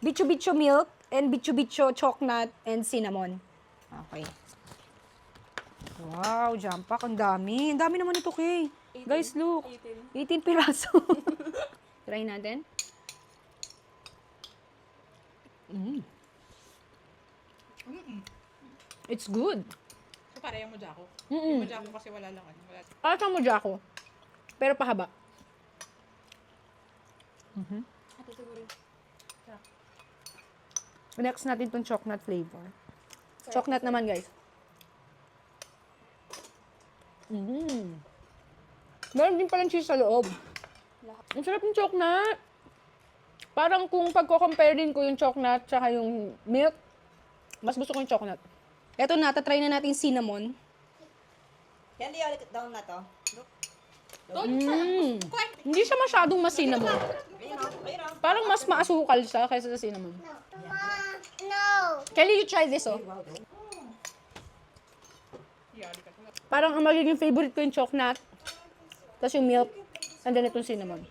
Bicho-bicho milk and bicho-bicho chocolate and cinnamon. Okay. Wow, jam pack. Ang dami. Ang dami naman ito, Kay. Guys, look. 18 piraso. Try natin. It's good. So, parehang mo Jacko. Mm-mm. Yung Jacko kasi wala lang. Wala. Parang mo Jacko. Pero pahaba. Ate siguro. Next natin itong chocolate flavor. Chocolate naman, guys. Meron din palang cheese sa loob. Ang sarap ng chocolate. Parang kung pagko-compare din ko yung chocolate tsaka yung milk, mas gusto ko yung chocolate. Eto na, tatry na natin cinnamon. Candy, ulit down na to. Look. Hindi siya masyadong ma-cinnamon. Ayun o, ayun o. Parang mas maasukal siya kaysa sa cinnamon. No. Kelly, you try this, oh. Parang ang magiging favorite ko yung chocolate, tapos yung milk, and then itong cinnamon.